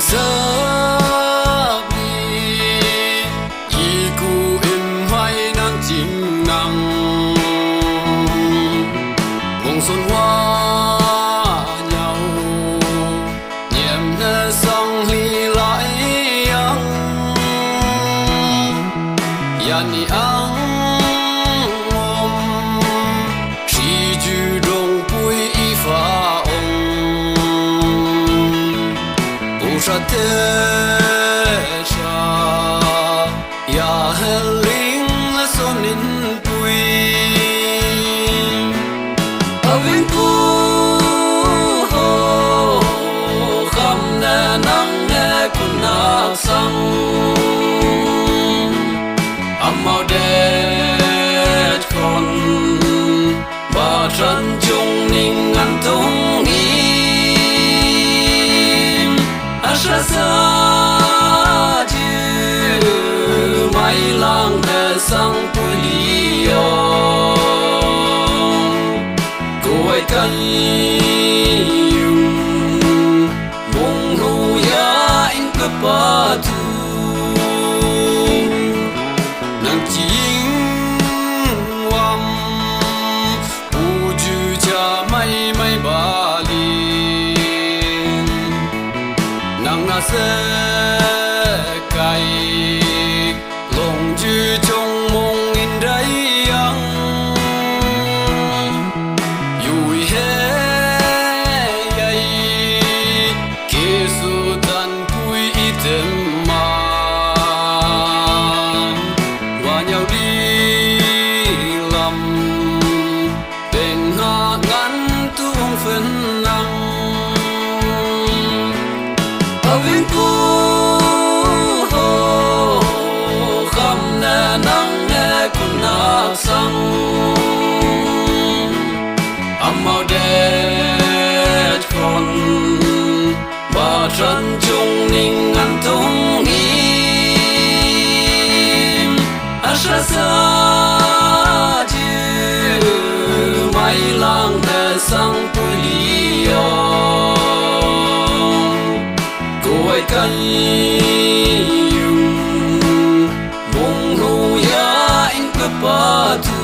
sớm đi y cu im hoài nắng chim nắng mong xuân hoa nhau nhẹm nơ sông ly lại ăn yani ăn ôm chỉ du đông bụi y pha sa te cha ya heling la sonin pui avin ku ho kham na nang ne kunak sang amau det kon ba tran chung ning an tung sa sa chữ mai lang de sang pulio coi cay yung mong huya in pa tu nang ching wam uju cha mai mai bali sẽ cay lòng chữ trong mong in đây ăn vui hết ấy kê su tan vui ít mà và nhau đi làm bên hạ ngắn tuông phân năng avin ku ho kham na nang ne kunak sang amau det kon ba tran chung ning an tung im asha sa chữ mai lang de sang pulio cay yung mong huya in pa tu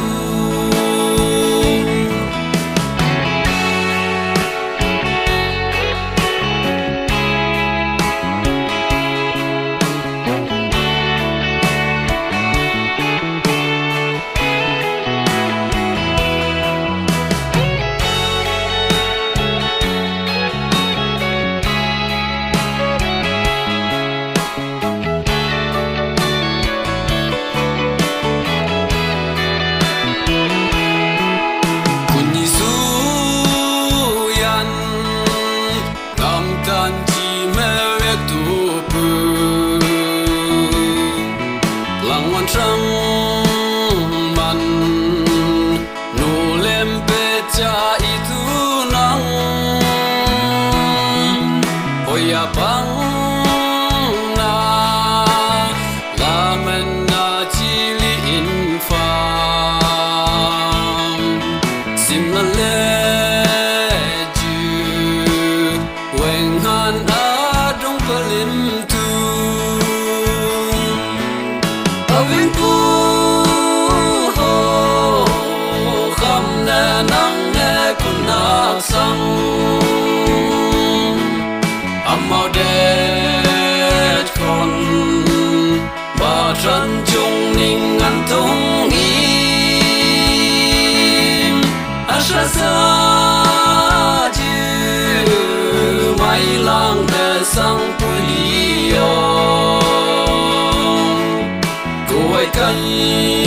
trăng man nu lem pe cha i tu nang oya bang na la men na chi li in fa sim la le ju wen han a dong pa lim tu avin ku ho kham na nang ne kunak sang amau det kon ba tran chung ning an tung im asha sa chữ mai lang de sang pulio cay